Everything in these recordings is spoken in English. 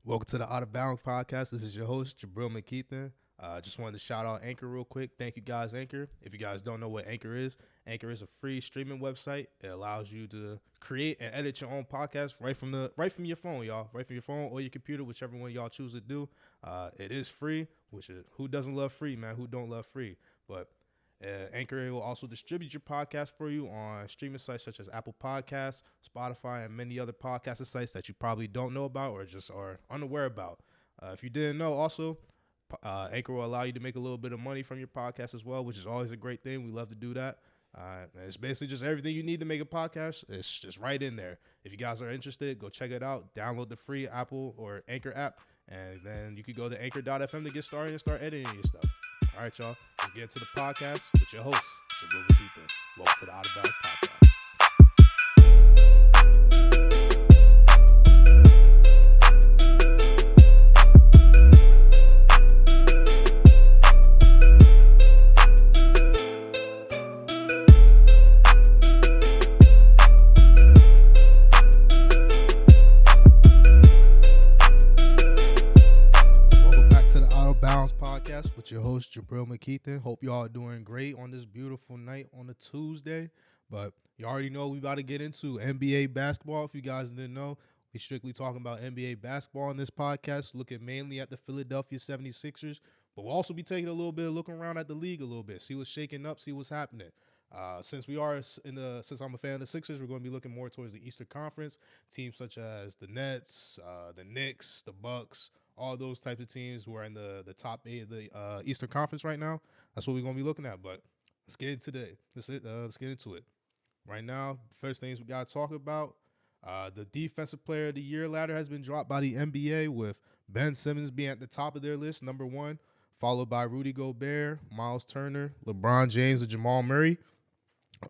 Welcome to the Out of Bounds podcast. This is your host, Jabril McKeithen. Just wanted to shout out Anchor real quick. Thank you guys, Anchor. If you guys don't know what Anchor is a free streaming website. It allows you to create and edit your own podcast right from your phone, y'all. Right from your phone or your computer, whichever one y'all choose to do. It is free, which is who doesn't love free, man? Who don't love free? But Anchor will also distribute your podcast for you on streaming sites such as Apple Podcasts, Spotify, and many other podcast sites that you probably don't know about or just are unaware about. If you didn't know, also, Anchor will allow you to make a little bit of money from your podcast as well, which is always a great thing. We love to do that. And it's basically just everything you need to make a podcast. It's just right in there. If you guys are interested, go check it out. Download the free Apple or Anchor app, and then you could go to anchor.fm to get started and start editing your stuff. All right, y'all. Let's get into the podcast with your host, Jabril McKeithen. Welcome to the Out of Bounds podcast. With your host, Jabril McKeithen. Hope y'all are doing great on this beautiful night on a Tuesday. But you already know we about to get into NBA basketball. If you guys didn't know, we strictly talking about NBA basketball in this podcast, looking mainly at the Philadelphia 76ers. But we'll also be taking a little bit of look around at the league a little bit, see what's shaking up, see what's happening. Since I'm a fan of the Sixers, we're going to be looking more towards the Eastern Conference. Teams such as the Nets, the Knicks, the Bucks, all those types of teams who are in the top 8 of the Eastern Conference right now. That's what we're going to be looking at. But let's get into it. Right now, first things we got to talk about, the Defensive Player of the Year ladder has been dropped by the NBA, with Ben Simmons being at the top of their list, number 1, followed by Rudy Gobert, Miles Turner, LeBron James, and Jamal Murray.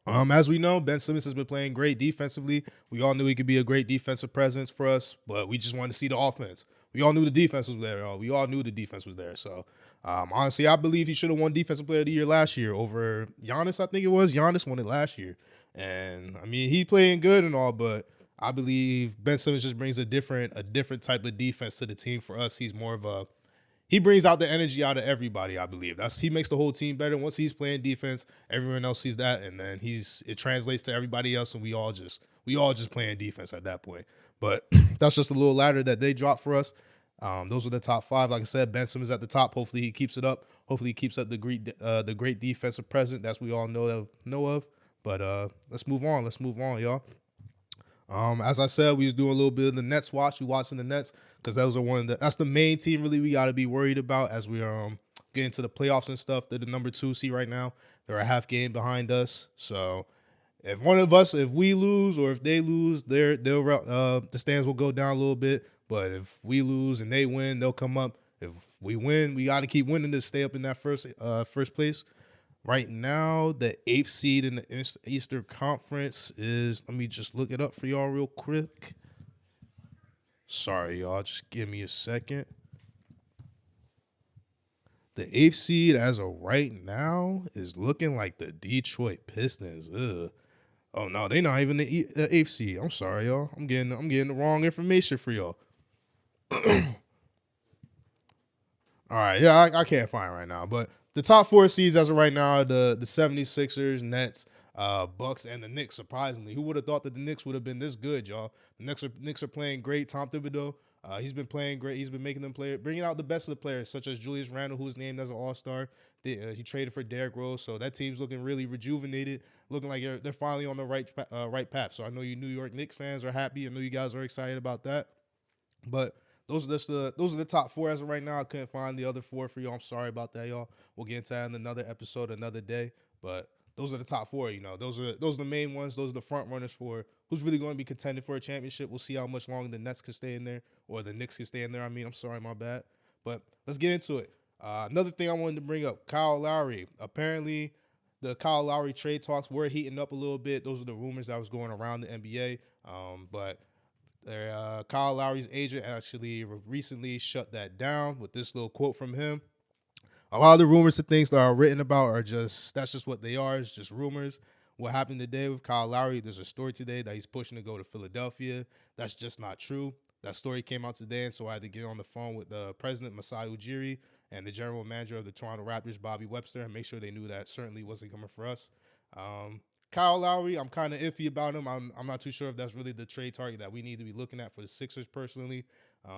As we know, Ben Simmons has been playing great defensively. We all knew he could be a great defensive presence for us, but we just wanted to see the offense. We all knew the defense was there, y'all. We all knew the defense was there. So, honestly, I believe he should have won Defensive Player of the Year last year over Giannis, I think it was. Giannis won it last year. And, I mean, he playing good and all, but I believe Ben Simmons just brings a different type of defense to the team for us. He's more of he brings out the energy out of everybody, I believe. He makes the whole team better. Once he's playing defense, everyone else sees that, and then it translates to everybody else, and we all just playing defense at that point. But that's just a little ladder that they dropped for us. Those are the top 5. Like I said, Ben Simmons at the top. Hopefully he keeps it up. Hopefully he keeps up the great defensive presence that's we all know of. But let's move on. Y'all. As I said, we was doing a little bit of the Nets watch. We watching the Nets because that's the main team really we got to be worried about as we get into the playoffs and stuff. They're the number 2 seed right now. They're a half game behind us. So if we lose or if they lose, the stands will go down a little bit. But if we lose and they win, they'll come up. If we win, we got to keep winning to stay up in that first place. Right now, the 8th seed in the Eastern Conference is, let me just look it up for y'all real quick. Sorry, y'all. Just give me a second. The 8th seed as of right now is looking like the Detroit Pistons. Ugh. Oh, no, they're not even the 8th seed. I'm sorry, y'all. I'm getting the wrong information for y'all. All right, yeah, I can't find it right now, but the top 4 seeds as of right now are the 76ers, Nets, Bucks, and the Knicks, surprisingly. Who would have thought that the Knicks would have been this good, y'all? The Knicks are playing great. Tom Thibodeau, he's been playing great. He's been making them play, bringing out the best of the players, such as Julius Randle, who was named as an all-star. He traded for Derrick Rose, so that team's looking really rejuvenated, looking like they're finally on the right path. So I know you New York Knicks fans are happy. I know you guys are excited about that. But those are the top 4 as of right now. I couldn't find the other 4 for y'all. I'm sorry about that, y'all. We'll get into that in another episode, another day. But those are the top 4. Those are the main ones. Those are the front runners for who's really going to be contending for a championship. We'll see how much longer the Nets can stay in there, or the Knicks can stay in there. I'm sorry, my bad. But let's get into it. Another thing I wanted to bring up: Kyle Lowry. Apparently, the Kyle Lowry trade talks were heating up a little bit. Those are the rumors that was going around the NBA. But Kyle Lowry's agent actually recently shut that down with this little quote from him. A lot of the rumors and things that are written about that's just what they are. It's just rumors. What happened today with Kyle Lowry, there's a story today that he's pushing to go to Philadelphia. That's just not true. That story came out today, and so I had to get on the phone with the president, Masai Ujiri, and the general manager of the Toronto Raptors, Bobby Webster, and make sure they knew that certainly wasn't coming for us. Um, Kyle Lowry, I'm kind of iffy about him. I'm not too sure if that's really the trade target that we need to be looking at for the Sixers personally.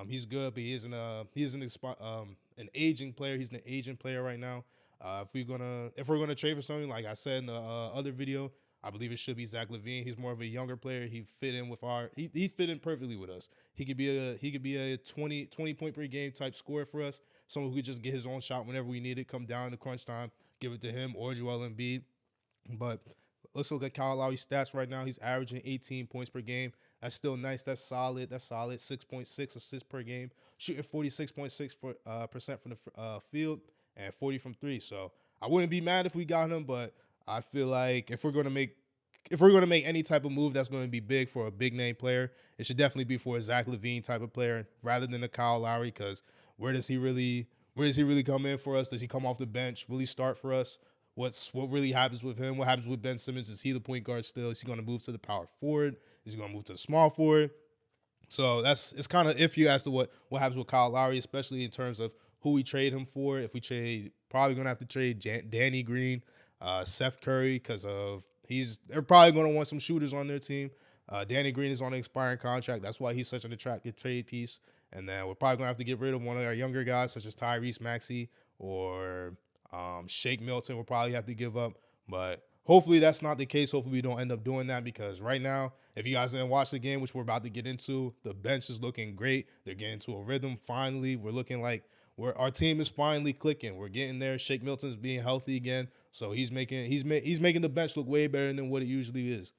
He's good, but he isn't an aging player. He's an aging player right now. If we're gonna trade for something, like I said in the other video, I believe it should be Zach LaVine. He's more of a younger player. He fit in perfectly with us. He could be a 20 point per game type scorer for us. Someone who could just get his own shot whenever we need it, come down to crunch time, give it to him or Joel Embiid. But let's look at Kyle Lowry's stats right now. He's averaging 18 points per game. That's still nice. That's solid. 6.6 assists per game. Shooting 46.6% from the field and 40 from three. So I wouldn't be mad if we got him, but I feel like if we're gonna make any type of move that's gonna be big for a big name player, it should definitely be for a Zach LaVine type of player rather than a Kyle Lowry. Because where does he really come in for us? Does he come off the bench? Will he start for us? What really happens with him? What happens with Ben Simmons? Is he the point guard still? Is he going to move to the power forward? Is he going to move to the small forward? So it's kind of iffy as to what happens with Kyle Lowry, especially in terms of who we trade him for. If we trade, probably going to have to trade Danny Green, Seth Curry, because they're probably going to want some shooters on their team. Danny Green is on an expiring contract. That's why he's such an attractive trade piece. And then we're probably going to have to get rid of one of our younger guys, such as Tyrese Maxey or Shake Milton. We'll probably have to give up. But hopefully that's not the case. Hopefully we don't end up doing that, because right now, if you guys didn't watch the game, which we're about to get into, the bench is looking great. They're getting to a rhythm finally. We're looking like our team is finally clicking. We're getting there. Shake Milton's being healthy again, so he's making the bench look way better than what it usually is.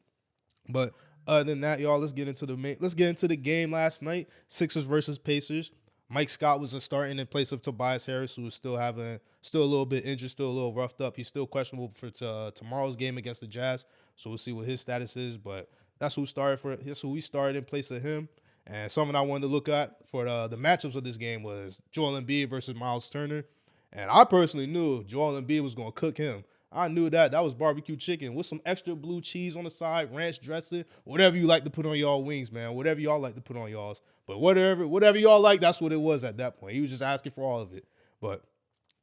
But other than that, y'all, let's get into the game last night. Sixers versus Pacers. Mike Scott was starting in place of Tobias Harris, who was still a little bit injured, still a little roughed up. He's still questionable for tomorrow's game against the Jazz, so we'll see what his status is. But that's who we started in place of him. And something I wanted to look at for the matchups of this game was Joel Embiid versus Miles Turner. And I personally knew Joel Embiid was going to cook him. I knew that was barbecue chicken with some extra blue cheese on the side, ranch dressing, whatever you like to put on y'all wings, man. Whatever y'all like to put on y'all's. But whatever y'all like, that's what it was at that point. He was just asking for all of it. But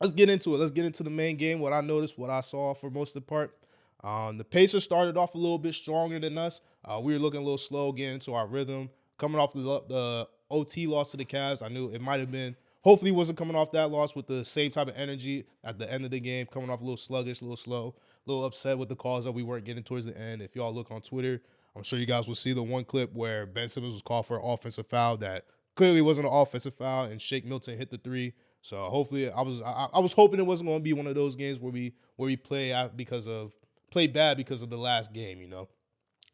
let's get into it. Let's get into the main game. What I noticed, what I saw for most of the part. The Pacers started off a little bit stronger than us. We were looking a little slow, getting into our rhythm. Coming off the OT loss to the Cavs, I knew it might have been. Hopefully, he wasn't coming off that loss with the same type of energy at the end of the game, coming off a little sluggish, a little slow, a little upset with the calls that we weren't getting towards the end. If y'all look on Twitter, I'm sure you guys will see the one clip where Ben Simmons was called for an offensive foul that clearly wasn't an offensive foul, and Shake Milton hit the three. So hopefully, I was hoping it wasn't going to be one of those games where we play bad because of the last game, you know.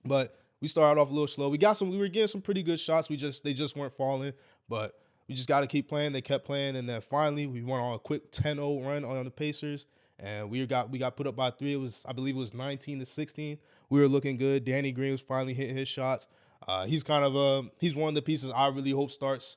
But we started off a little slow. We were getting some pretty good shots. They just weren't falling, but we just got to keep playing. They kept playing, and then finally we went on a quick 10-0 run on the Pacers, and we got put up by 3. I believe it was 19-16. We were looking good. Danny Green was finally hitting his shots. He's one of the pieces I really hope starts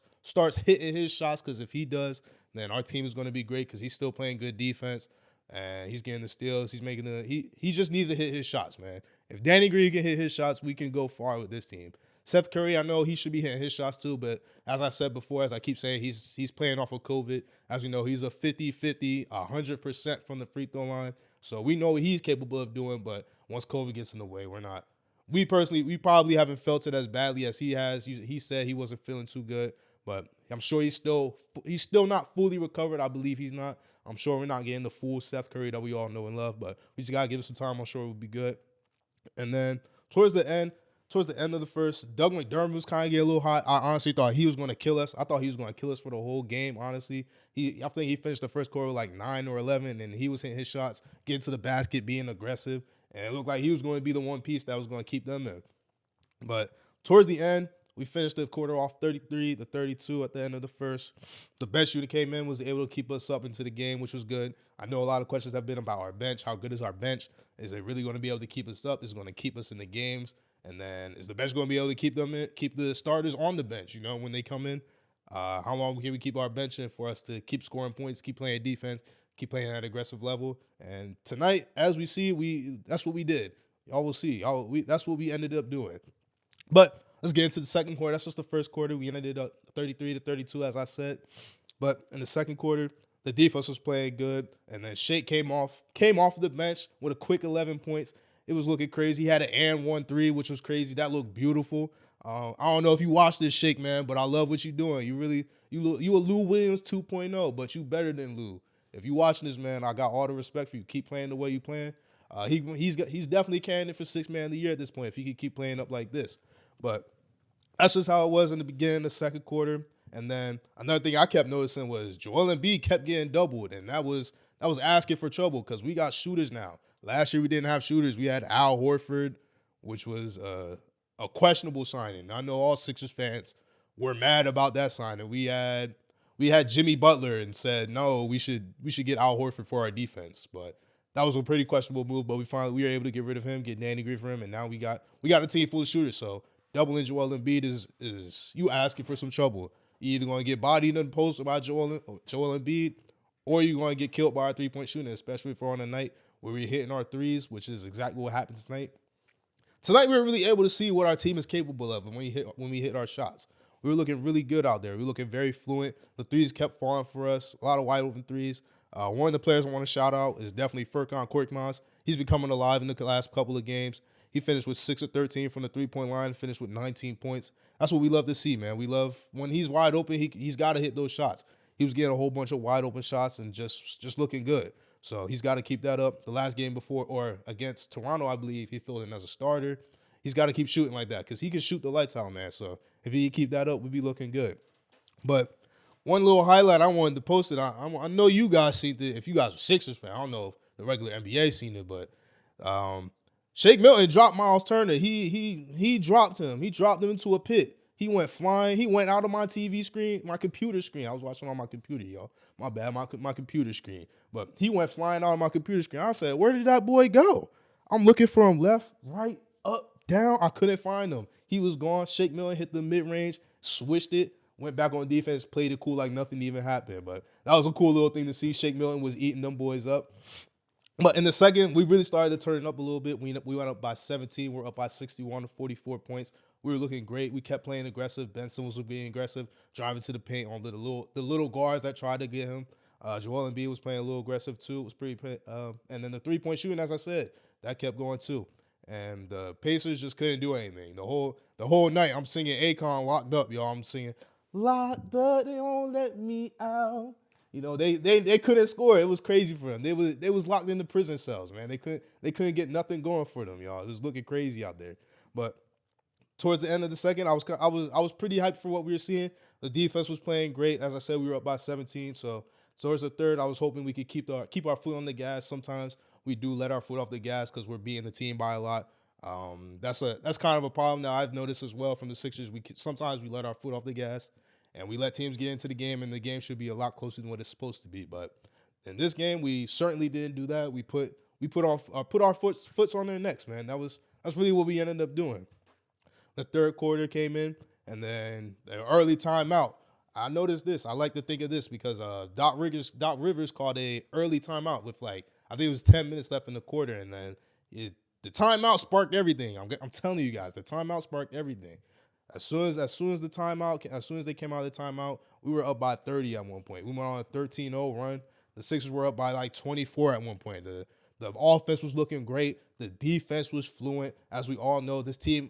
hitting his shots, because if he does, then our team is going to be great, because he's still playing good defense. And he's getting the steals. He's making he just needs to hit his shots, man. If Danny Green can hit his shots, we can go far with this team. Seth Curry, I know he should be hitting his shots too, but as I've said before, as I keep saying, he's playing off of COVID. As we know, he's a 50-50, 100% from the free throw line. So we know what he's capable of doing, but once COVID gets in the way, we're not. We probably haven't felt it as badly as he has. He said he wasn't feeling too good, but I'm sure he's still not fully recovered. I believe he's not. I'm sure we're not getting the full Seth Curry that we all know and love, but we just got to give it some time. I'm sure it will be good. And then towards the end of the first, Doug McDermott was kind of getting a little hot. I honestly thought he was going to kill us. I thought he was going to kill us for the whole game, honestly. I think he finished the first quarter with like 9 or 11, and he was hitting his shots, getting to the basket, being aggressive, and it looked like he was going to be the one piece that was going to keep them in. But towards the end, we finished the quarter off 33-32 at the end of the first. The bench unit came in, was able to keep us up into the game, which was good. I know a lot of questions have been about our bench. How good is our bench? Is it really going to be able to keep us up? Is it going to keep us in the games? And then is the bench going to be able to keep the starters on the bench, when they come in? How long can we keep our bench in for us to keep scoring points, keep playing defense, keep playing at an aggressive level? And tonight, as we see, that's what we did. Y'all will see. That's what we ended up doing. But let's get into the second quarter. That's just the first quarter. We ended up 33-32, as I said. But in the second quarter, the defense was playing good, and then Shake came off the bench with a quick 11 points. It was looking crazy. He had an and 1-3, which was crazy. That looked beautiful. I don't know if you watched this, Shake, man, but I love what you're doing. You a Lou Williams 2.0, but you better than Lou. If you watching this, man, I got all the respect for you. Keep playing the way you playing. He's definitely candidate for 6th man of the year at this point if he could keep playing up like this. But that's just how it was in the beginning of the second quarter. And then another thing I kept noticing was Joel Embiid kept getting doubled, and that was asking for trouble because we got shooters now. Last year we didn't have shooters. We had Al Horford, which was a questionable signing. I know all Sixers fans were mad about that signing. We had Jimmy Butler and said no, we should get Al Horford for our defense, but that was a pretty questionable move. But we were able to get rid of him, get Danny Green for him, and now we got a team full of shooters. So doubling Joel Embiid is you asking for some trouble. You're either going to get bodied in the post by Joel Embiid, or you're going to get killed by our three-point shooting, especially for on a night where we're hitting our threes, which is exactly what happened tonight. Tonight we were really able to see what our team is capable of when we hit our shots. We were looking really good out there. We were looking very fluent. The threes kept falling for us. A lot of wide open threes. One of the players I want to shout out is definitely Korkmaz. He's been coming alive in the last couple of games. He finished with 6 of 13 from the three-point line, finished with 19 points. That's what we love to see, man. We love when he's wide open, he's got to hit those shots. He was getting a whole bunch of wide open shots and just looking good. So he's got to keep that up. The last game before, or against Toronto, I believe, he filled in as a starter. He's got to keep shooting like that because he can shoot the lights out, man. So if he keep that up, we'd be looking good. But one little highlight I wanted to post it. I know you guys seen it. If you guys are Sixers fan, I don't know if the regular NBA seen it, but Shake Milton dropped Miles Turner. He dropped him. He dropped him into a pit. He went flying. He went out of my TV screen, my computer screen. I was watching on my computer, y'all. My bad, my computer screen. But he went flying out of my computer screen. I said, where did that boy go? I'm looking for him left, right, up, down. I couldn't find him. He was gone. Shake Milton hit the mid-range, switched it, went back on defense, played it cool like nothing even happened. But that was a cool little thing to see. Shake Milton was eating them boys up. But in the second, we really started to turn it up a little bit. We went up by 17. We're up by 61 to 44 points. We were looking great. We kept playing aggressive. Ben Simmons was being aggressive, driving to the paint on the little guards that tried to get him. Joel Embiid was playing a little aggressive too. It was pretty. And then the three-point shooting, as I said, that kept going too. And the Pacers just couldn't do anything. The whole night, I'm singing Akon Locked Up, y'all. I'm singing Locked Up, they won't let me out. You know, they couldn't score. It was crazy for them. They was locked in the prison cells, man. They couldn't get nothing going for them, y'all. It was looking crazy out there. But towards the end of the second, I was pretty hyped for what we were seeing. The defense was playing great. As I said, we were up by 17. So towards the third, I was hoping we could keep our foot on the gas. Sometimes we do let our foot off the gas because we're beating the team by a lot. That's kind of a problem that I've noticed as well from the Sixers. Sometimes we let our foot off the gas. And we let teams get into the game, and the game should be a lot closer than what it's supposed to be. But in this game, we certainly didn't do that. We put our foots on their necks, man. That's really what we ended up doing. The third quarter came in, and then the early timeout. I noticed this. I like to think of this because Doc Rivers called a early timeout with I think it was 10 minutes left in the quarter, and then the timeout sparked everything. I'm telling you guys, the timeout sparked everything. As soon as they came out of the timeout, we were up by 30 at one point. We went on a 13-0 run. The Sixers were up by 24 at one point. The offense was looking great. The defense was fluent. As we all know,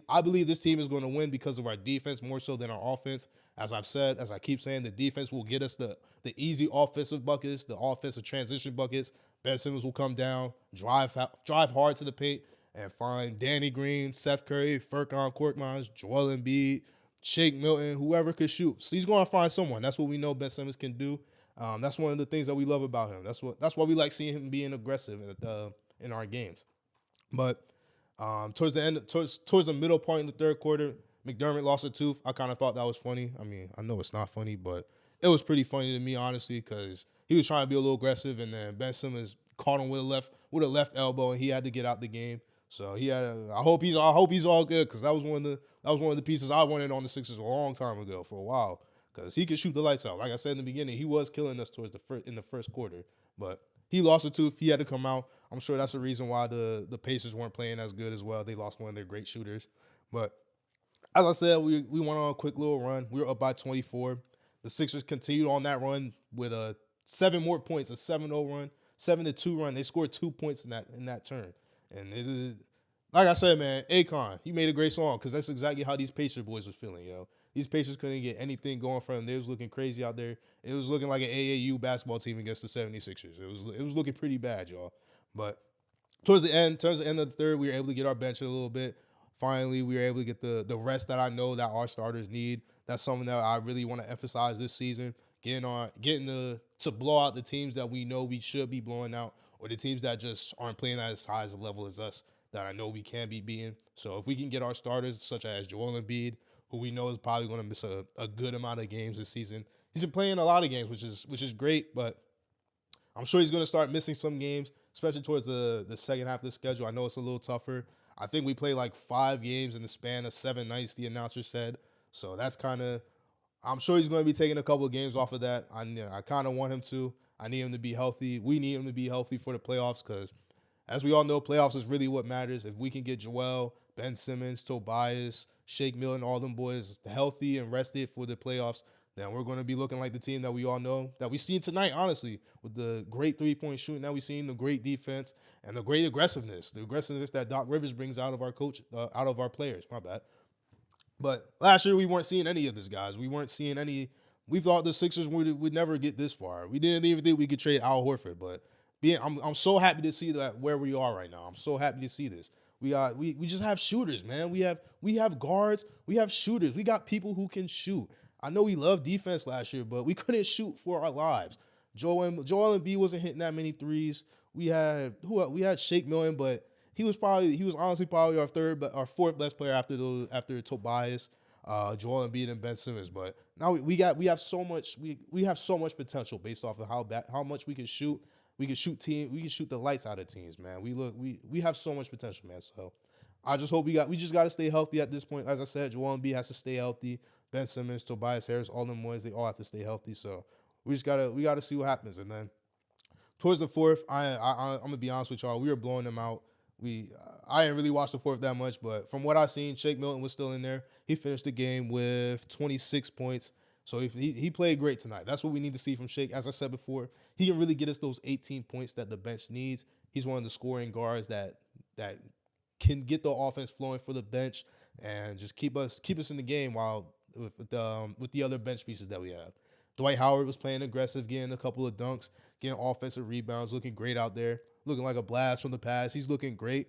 I believe this team is going to win because of our defense more so than our offense. As I keep saying, the defense will get us the easy offensive buckets, the offensive transition buckets. Ben Simmons will come down, drive hard to the paint, and find Danny Green, Seth Curry, Furkan Korkmaz, Joel Embiid, Shake Milton, whoever could shoot. So he's going to find someone. That's what we know Ben Simmons can do. That's one of the things that we love about him. That's why we like seeing him being aggressive in our games. But towards the middle point in the third quarter, McDermott lost a tooth. I kind of thought that was funny. I mean, I know it's not funny, but it was pretty funny to me, honestly, because he was trying to be a little aggressive, and then Ben Simmons caught him with a left elbow, and he had to get out the game. So I hope he's all good because that was one of the pieces I wanted on the Sixers a long time ago for a while because he could shoot the lights out. Like I said in the beginning, he was killing us in the first quarter, but he lost a tooth. He had to come out. I'm sure that's the reason why the Pacers weren't playing as good as well. They lost one of their great shooters, but As I said, we went on a quick little run. We were up by 24. The Sixers continued on that run with 7 more points, a 7-0 run, 7-2 run. They scored 2 points in that turn. And it is, like I said, man, Akon, he made a great song because that's exactly how these Pacers boys was feeling, yo. These Pacers couldn't get anything going for them. They was looking crazy out there. It was looking like an AAU basketball team against the 76ers. It was looking pretty bad, y'all. But towards the end of the third, we were able to get our bench a little bit. Finally, we were able to get the rest that I know that our starters need. That's something that I really want to emphasize this season. Getting to blow out the teams that we know we should be blowing out, or the teams that just aren't playing at as high as a level as us that I know we can be beating. So if we can get our starters, such as Joel Embiid, who we know is probably going to miss a good amount of games this season. He's been playing a lot of games, which is great, but I'm sure he's going to start missing some games, especially towards the second half of the schedule. I know it's a little tougher. I think we play like 5 games in the span of 7 nights, the announcer said. So that's kind of, I'm sure he's going to be taking a couple of games off of that. I kind of want him to. I need him to be healthy. We need him to be healthy for the playoffs because, as we all know, playoffs is really what matters. If we can get Joel, Ben Simmons, Tobias, Shake Milton, all them boys healthy and rested for the playoffs, then we're going to be looking like the team that we all know, that we seen tonight, honestly, with the great three-point shooting that we've seen, the great defense, and the great aggressiveness, that Doc Rivers brings out of our out of our players. My bad. But last year we weren't seeing any of this, guys. We weren't seeing any. We thought the Sixers would never get this far. We didn't even think we could trade Al Horford, but I'm so happy to see that where we are right now. I'm so happy to see this. We just have shooters, man. We have guards. We have shooters. We got people who can shoot. I know we loved defense last year, but we couldn't shoot for our lives. Joel Embiid wasn't hitting that many threes. We had Shake Milton, but he was honestly probably our fourth best player after Tobias, Joel Embiid, and Ben Simmons. But now we have so much potential based off of how much we can shoot. We can shoot the lights out of teams, man. We have so much potential, man. So I just hope we just got to stay healthy at this point. As I said, Joel Embiid has to stay healthy. Ben Simmons, Tobias Harris, all them boys, they all have to stay healthy. So we gotta see what happens. And then towards the fourth, I'm gonna be honest with y'all, we were blowing them out. I didn't really watch the fourth that much, but from what I seen, Shake Milton was still in there. He finished the game with 26 points. So he played great tonight. That's what we need to see from Shake. As I said before, he can really get us those 18 points that the bench needs. He's one of the scoring guards that can get the offense flowing for the bench and just keep us in the game while with the other bench pieces that we have. Dwight Howard was playing aggressive, getting a couple of dunks, getting offensive rebounds, looking great out there, looking like a blast from the past. He's looking great.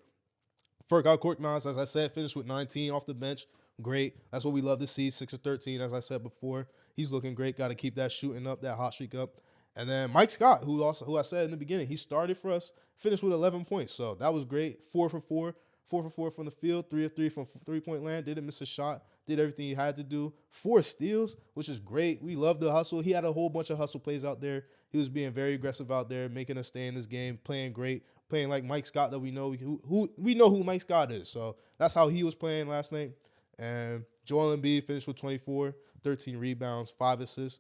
Korkmaz, as I said, finished with 19 off the bench. Great. That's what we love to see. 6 of 13, as I said before. He's looking great. Got to keep that shooting up, that hot streak up. And then Mike Scott, who I said in the beginning, he started for us, finished with 11 points. So that was great. 4 for 4. 4 for 4 from the field, 3 of 3 from three-point land. Didn't miss a shot. Did everything he had to do. 4 steals, which is great. We love the hustle. He had a whole bunch of hustle plays out there. He was being very aggressive out there, making us stay in this game, playing great, playing like Mike Scott that we know who Mike Scott is. So that's how he was playing last night. And Joel Embiid finished with 24, 13 rebounds, 5 assists.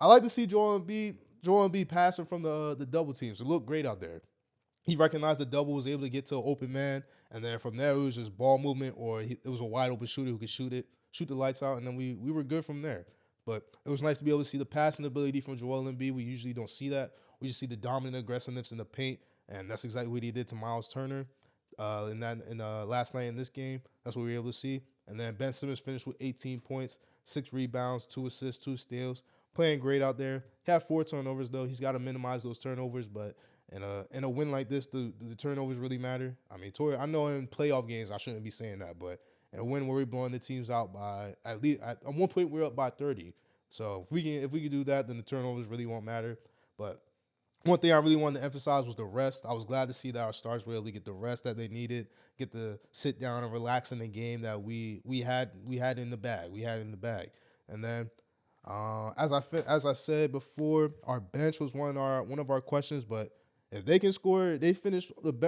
I like to see Joel Embiid passing from the double teams. It looked great out there. He recognized the double, was able to get to an open man, and then from there it was just ball movement, or it was a wide open shooter who could shoot the lights out, and then we were good from there. But it was nice to be able to see the passing ability from Joel Embiid. We usually don't see that. We just see the dominant aggressiveness in the paint, and that's exactly what he did to Miles Turner last night in this game. That's what we were able to see. And then Ben Simmons finished with 18 points, 6 rebounds, 2 assists, 2 steals, playing great out there. He had 4 turnovers though. He's got to minimize those turnovers, but in a win like this, the turnovers really matter. I mean, I know in playoff games I shouldn't be saying that, but in a win where we're blowing the teams out by at one point we're up by 30. So if we can do that, then the turnovers really won't matter. But one thing I really wanted to emphasize was the rest. I was glad to see that our stars were able to get the rest that they needed, get to sit down and relax in the game that we had in the bag. And then as I said before, our bench was one of our questions, but if they can score,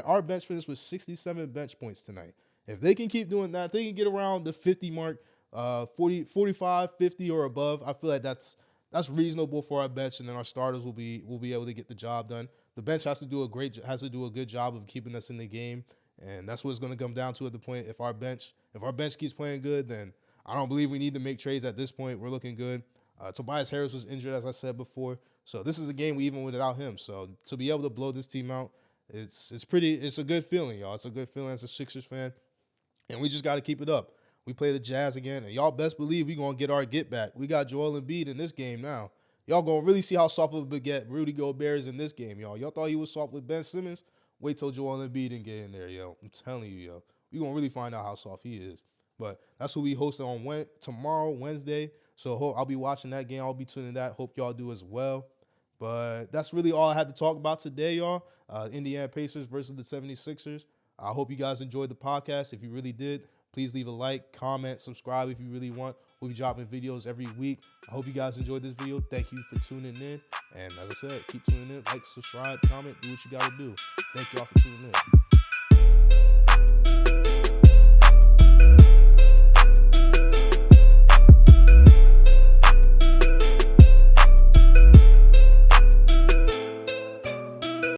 our bench finished with 67 bench points tonight. If they can keep doing that, if they can get around the 50 mark, 40, 45, 50 or above, I feel like that's reasonable for our bench, and then our starters will be able to get the job done. The bench has to do a good job of keeping us in the game, and that's what it's going to come down to at the point. If our bench keeps playing good, then I don't believe we need to make trades at this point. We're looking good. Tobias Harris was injured, as I said before. So this is a game we even without him. So to be able to blow this team out, it's a good feeling, y'all. It's a good feeling as a Sixers fan. And we just got to keep it up. We play the Jazz again, and y'all best believe we going to get our get back. We got Joel Embiid in this game now. Y'all going to really see how soft of a baguette Rudy Gobert is in this game, y'all. Y'all thought he was soft with Ben Simmons? Wait till Joel Embiid didn't get in there, yo. I'm telling you, yo. We going to really find out how soft he is. But that's who we hosting on tomorrow, Wednesday. So I'll be watching that game. I'll be tuning in that. Hope y'all do as well. But that's really all I had to talk about today, y'all. Indiana Pacers versus the 76ers. I hope you guys enjoyed the podcast. If you really did, please leave a like, comment, subscribe if you really want. We'll be dropping videos every week. I hope you guys enjoyed this video. Thank you for tuning in. And as I said, keep tuning in. Like, subscribe, comment, do what you got to do. Thank y'all for tuning in.